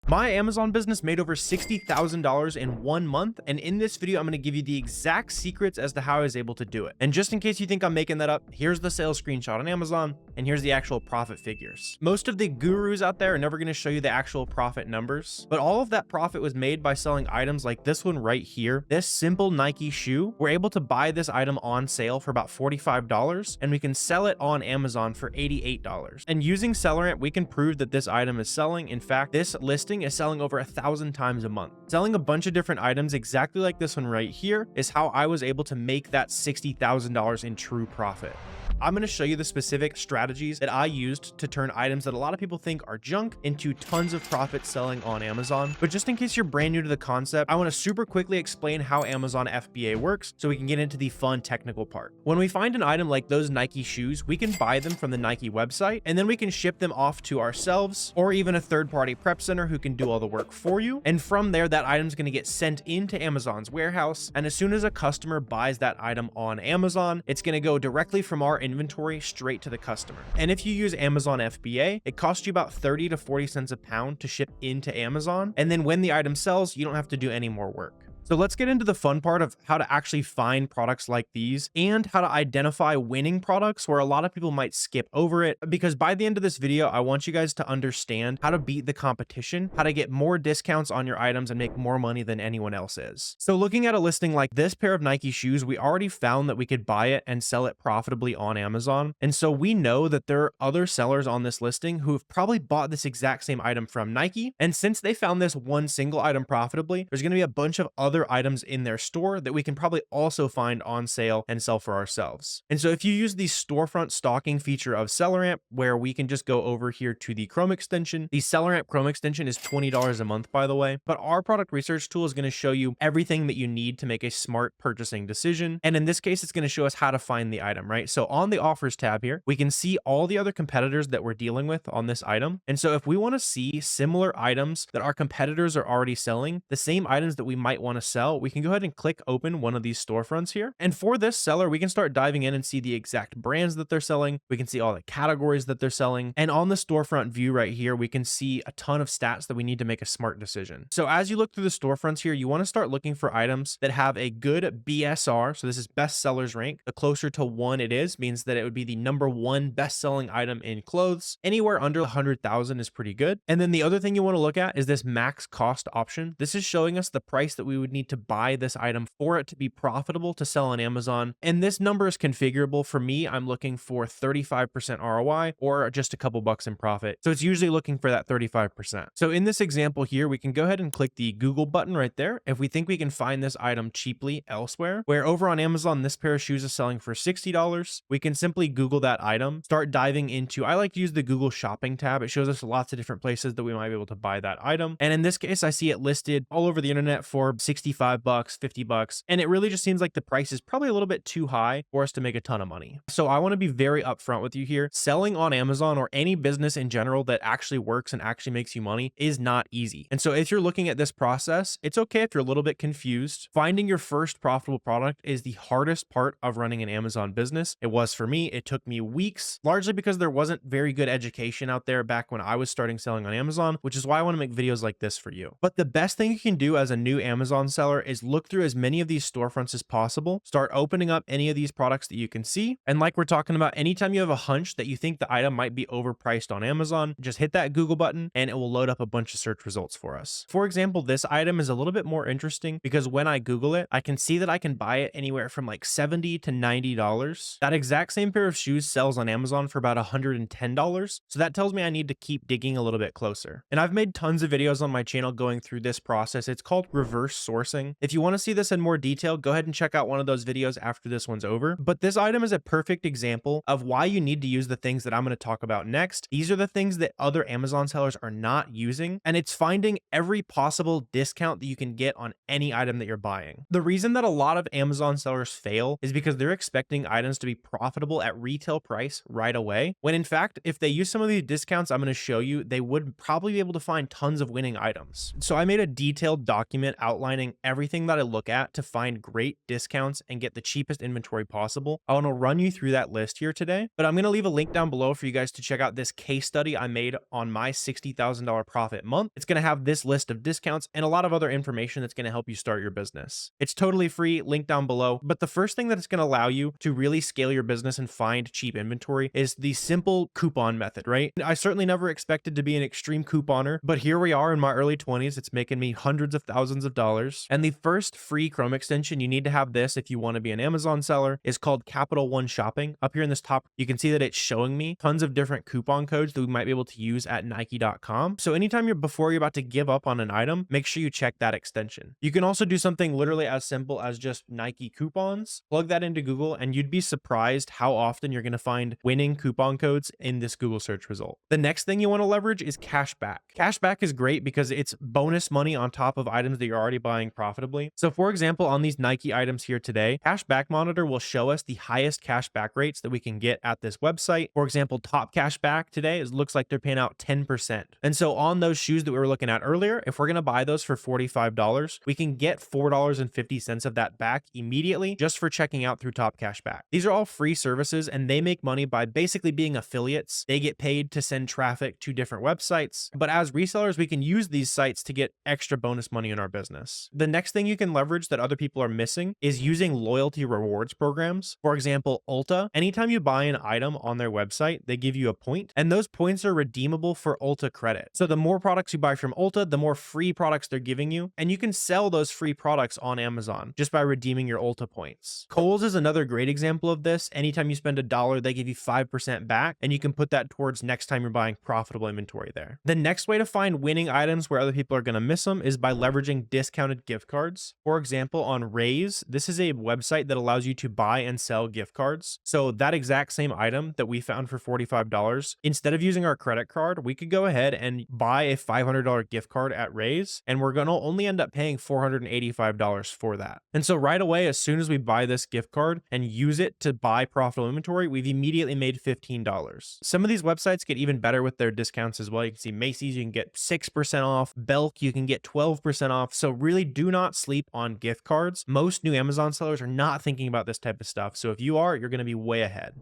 My Amazon business made over $60,000 in 1 month, and in this video, I'm going to give you the exact secrets as to how I was able to do it. And just in case you think I'm making that up, here's the sales screenshot on Amazon, and here's the actual profit figures. Most of the gurus out there are never going to show you the actual profit numbers, but all of that profit was made by selling items like this one right here. This simple Nike shoe, we're able to buy this item on sale for about $45, and we can sell it on Amazon for $88. And using SellerAmp, we can prove that this item is selling. In fact, this listing is selling over 1,000 times a month. Selling a bunch of different items exactly like this one right here is how I was able to make that $60,000 in true profit. I'm going to show you the specific strategies that I used to turn items that a lot of people think are junk into tons of profit selling on Amazon. But just in case you're brand new to the concept, I want to super quickly explain how Amazon FBA works so we can get into the fun technical part. When we find an item like those Nike shoes, we can buy them from the Nike website, and then we can ship them off to ourselves or even a third-party prep center who can do all the work for you. And from there, that item is going to get sent into Amazon's warehouse. And as soon as a customer buys that item on Amazon, it's going to go directly from our inventory straight to the customer. And if you use Amazon FBA, it costs you about 30 to 40 cents a pound to ship into Amazon. And then when the item sells, you don't have to do any more work. So let's get into the fun part of how to actually find products like these and how to identify winning products where a lot of people might skip over it. Because by the end of this video, I want you guys to understand how to beat the competition, how to get more discounts on your items and make more money than anyone else is. So looking at a listing like this pair of Nike shoes, we already found that we could buy it and sell it profitably on Amazon. And so we know that there are other sellers on this listing who have probably bought this exact same item from Nike. And since they found this one single item profitably, there's going to be a bunch of other items in their store that we can probably also find on sale and sell for ourselves. And so if you use the storefront stocking feature of SellerAmp, where we can just go over here to the Chrome extension, the SellerAmp Chrome extension is $20 a month, by the way, but our product research tool is going to show you everything that you need to make a smart purchasing decision. And in this case, it's going to show us how to find the item, right? So on the offers tab here, we can see all the other competitors that we're dealing with on this item. And so if we want to see similar items that our competitors are already selling, the same items that we might want to sell, we can go ahead and click open one of these storefronts here. And for this seller, we can start diving in and see the exact brands that they're selling. We can see all the categories that they're selling. And on the storefront view right here, we can see a ton of stats that we need to make a smart decision. So as you look through the storefronts here, you want to start looking for items that have a good BSR. So this is best sellers rank. The closer to 1 it is, means that it would be the #1 best-selling item in clothes. Anywhere under 100,000 is pretty good. And then the other thing you want to look at is this max cost option. This is showing us the price that we would need to buy this item for it to be profitable to sell on Amazon. And this number is configurable. For me, I'm looking for 35% ROI or just a couple bucks in profit. So it's usually looking for that 35%. So in this example here, we can go ahead and click the Google button right there if we think we can find this item cheaply elsewhere. Where over on Amazon, this pair of shoes is selling for $60. We can simply Google that item, start diving into, I like to use the Google shopping tab. It shows us lots of different places that we might be able to buy that item. And in this case, I see it listed all over the internet for 65 bucks, 50 bucks. And it really just seems like the price is probably a little bit too high for us to make a ton of money. So I want to be very upfront with you here. Selling on Amazon or any business in general that actually works and actually makes you money is not easy. And so if you're looking at this process, it's okay if you're a little bit confused. Finding your first profitable product is the hardest part of running an Amazon business. It was for me. It took me weeks, largely because there wasn't very good education out there back when I was starting selling on Amazon, which is why I want to make videos like this for you. But the best thing you can do as a new Amazon seller is look through as many of these storefronts as possible, start opening up any of these products that you can see. And like we're talking about, anytime you have a hunch that you think the item might be overpriced on Amazon, just hit that Google button and it will load up a bunch of search results for us. For example, this item is a little bit more interesting because when I Google it, I can see that I can buy it anywhere from like $70 to $90. That exact same pair of shoes sells on Amazon for about $110. So that tells me I need to keep digging a little bit closer. And I've made tons of videos on my channel going through this process. It's called reverse sourcing. If you want to see this in more detail, go ahead and check out one of those videos after this one's over. But this item is a perfect example of why you need to use the things that I'm going to talk about next. These are the things that other Amazon sellers are not using, and it's finding every possible discount that you can get on any item that you're buying. The reason that a lot of Amazon sellers fail is because they're expecting items to be profitable at retail price right away, when in fact, if they use some of these discounts I'm going to show you, they would probably be able to find tons of winning items. So I made a detailed document outlining everything that I look at to find great discounts and get the cheapest inventory possible. I want to run you through that list here today, but I'm going to leave a link down below for you guys to check out this case study I made on my $60,000 profit month. It's going to have this list of discounts and a lot of other information that's going to help you start your business. It's totally free, link down below. But the first thing that it's going to allow you to really scale your business and find cheap inventory is the simple coupon method, right? I certainly never expected to be an extreme couponer, but here we are in my early 20s. It's making me hundreds of thousands of dollars. And the first free Chrome extension, you need to have this if you want to be an Amazon seller, is called Capital One Shopping. Up here in this top, you can see that it's showing me tons of different coupon codes that we might be able to use at Nike.com. So anytime before you're about to give up on an item, make sure you check that extension. You can also do something literally as simple as just Nike coupons, plug that into Google, and you'd be surprised how often you're going to find winning coupon codes in this Google search result. The next thing you want to leverage is cashback. Cashback is great because it's bonus money on top of items that you're already buying profitably. So for example, on these Nike items here today, Cashback Monitor will show us the highest cashback rates that we can get at this website. For example, top cashback today, it looks like they're paying out 10%. And so on those shoes that we were looking at earlier, if we're going to buy those for $45, we can get $4.50 of that back immediately just for checking out through Top Cashback. These are all free services and they make money by basically being affiliates. They get paid to send traffic to different websites, but as resellers, we can use these sites to get extra bonus money in our business. The next thing you can leverage that other people are missing is using loyalty rewards programs. For example, Ulta, anytime you buy an item on their website, they give you a point, and those points are redeemable for Ulta credit. So the more products you buy from Ulta, the more free products they're giving you, and you can sell those free products on Amazon just by redeeming your Ulta points. Kohl's is another great example of this. Anytime you spend $1, they give you 5% back, and you can put that towards next time you're buying profitable inventory there. The next way to find winning items where other people are going to miss them is by leveraging discounted gift cards. For example, on Raise, this is a website that allows you to buy and sell gift cards. So that exact same item that we found for $45, instead of using our credit card, we could go ahead and buy a $500 gift card at Raise, and we're going to only end up paying $485 for that. And so right away, as soon as we buy this gift card and use it to buy profitable inventory, we've immediately made $15. Some of these websites get even better with their discounts as well. You can see Macy's, you can get 6% off. Belk, you can get 12% off. So really do not sleep on gift cards. Most new Amazon sellers are not thinking about this type of stuff. So if you are, you're going to be way ahead.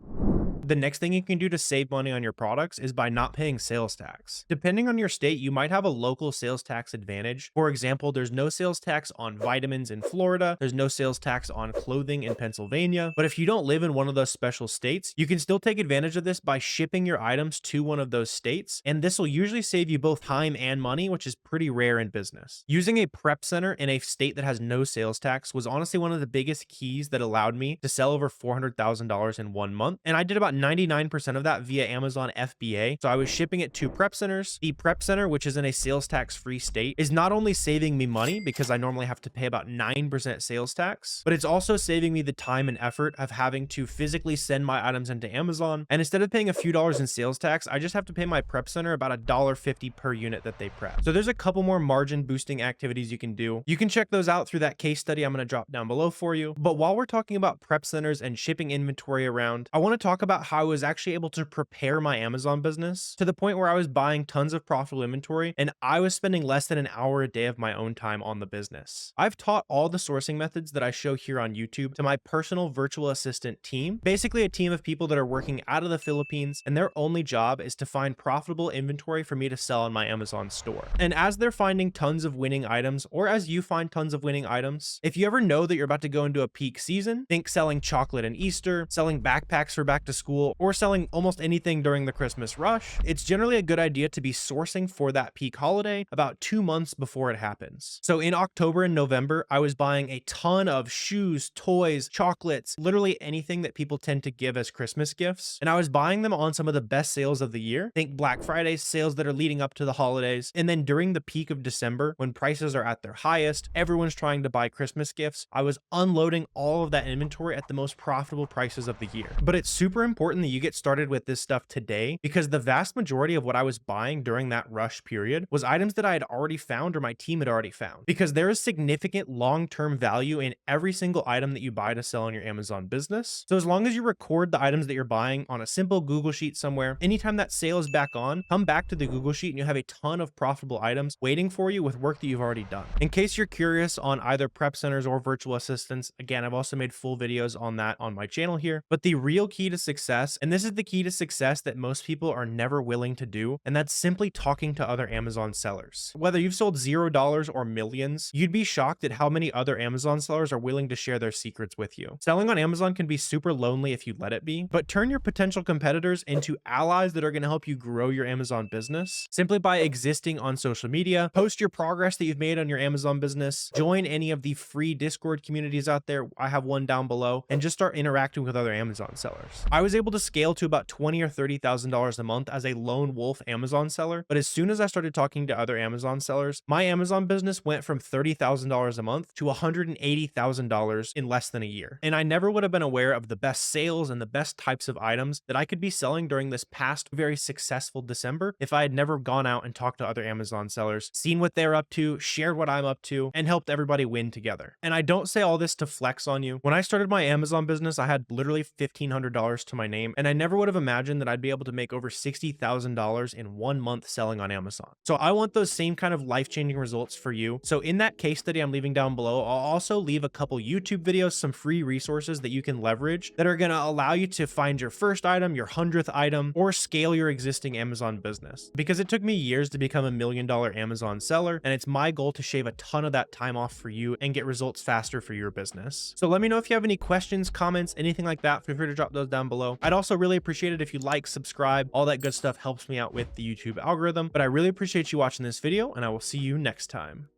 The next thing you can do to save money on your products is by not paying sales tax. Depending on your state, you might have a local sales tax advantage. For example, there's no sales tax on vitamins in Florida. There's no sales tax on clothing in Pennsylvania. But if you don't live in one of those special states, you can still take advantage of this by shipping your items to one of those states. And this will usually save you both time and money, which is pretty rare in business. Using a prep center in a state that has no sales tax was honestly one of the biggest keys that allowed me to sell over $400,000 in 1 month. And I did about 99% of that via Amazon FBA. So I was shipping it to prep centers. The prep center, which is in a sales tax free state, is not only saving me money because I normally have to pay about 9% sales tax, but it's also saving me the time and effort of having to physically send my items into Amazon. And instead of paying a few dollars in sales tax, I just have to pay my prep center about $1.50 per unit that they prep. So there's a couple more margin boosting activities you can do. You can check those out through that case study I'm going to drop down below for you. But while we're talking about prep centers and shipping inventory around, I want to talk about how I was actually able to prepare my Amazon business to the point where I was buying tons of profitable inventory and I was spending less than an hour a day of my own time on the business. I've taught all the sourcing methods that I show here on YouTube to my personal virtual assistant team, basically a team of people that are working out of the Philippines, and their only job is to find profitable inventory for me to sell on my Amazon store. And as they're finding tons of winning items, or as you find tons of winning items, if you ever know that you're about to go into a peak season, think selling chocolate in Easter, selling backpacks for back to school, or selling almost anything during the Christmas rush, it's generally a good idea to be sourcing for that peak holiday about 2 months before it happens. So in October and November, I was buying a ton of shoes, toys, chocolates, literally anything that people tend to give as Christmas gifts. And I was buying them on some of the best sales of the year. Think Black Friday sales that are leading up to the holidays. And then during the peak of December, when prices are at their highest, everyone's trying to buy Christmas gifts, I was unloading all of that inventory at the most profitable prices of the year. But it's super important important that you get started with this stuff today, because the vast majority of what I was buying during that rush period was items that I had already found or my team had already found, because there is significant long-term value in every single item that you buy to sell on your Amazon business. So as long as you record the items that you're buying on a simple Google Sheet somewhere, anytime that sale is back on, come back to the Google Sheet and you'll have a ton of profitable items waiting for you with work that you've already done. In case you're curious on either prep centers or virtual assistants, again, I've also made full videos on that on my channel here. But the real key to success, and this is the key to success that most people are never willing to do, and that's simply talking to other Amazon sellers. Whether you've sold $0 or millions, you'd be shocked at how many other Amazon sellers are willing to share their secrets with you. Selling on Amazon can be super lonely if you let it be, but turn your potential competitors into allies that are going to help you grow your Amazon business simply by existing on social media. Post your progress that you've made on your Amazon business, join any of the free Discord communities out there. I have one down below, and just start interacting with other Amazon sellers. I was able to scale to about $20,000 or $30,000 a month as a lone wolf Amazon seller, but as soon as I started talking to other Amazon sellers, my Amazon business went from $30,000 a month to $180,000 in less than a year. And I never would have been aware of the best sales and the best types of items that I could be selling during this past very successful December if I had never gone out and talked to other Amazon sellers, seen what they're up to, shared what I'm up to, and helped everybody win together. And I don't say all this to flex on you. When I started my Amazon business, I had literally $1,500 to my name, and I never would have imagined that I'd be able to make over $60,000 in 1 month selling on Amazon. So I want those same kind of life-changing results for you. So in that case study I'm leaving down below, I'll also leave a couple YouTube videos, some free resources that you can leverage that are going to allow you to find your first item, your 100th item, or scale your existing Amazon business. Because it took me years to become $1 million Amazon seller, and it's my goal to shave a ton of that time off for you and get results faster for your business. So let me know if you have any questions, comments, anything like that. Feel free to drop those down below. I'd also really appreciate it if you like, subscribe, all that good stuff helps me out with the YouTube algorithm. But I really appreciate you watching this video, and I will see you next time.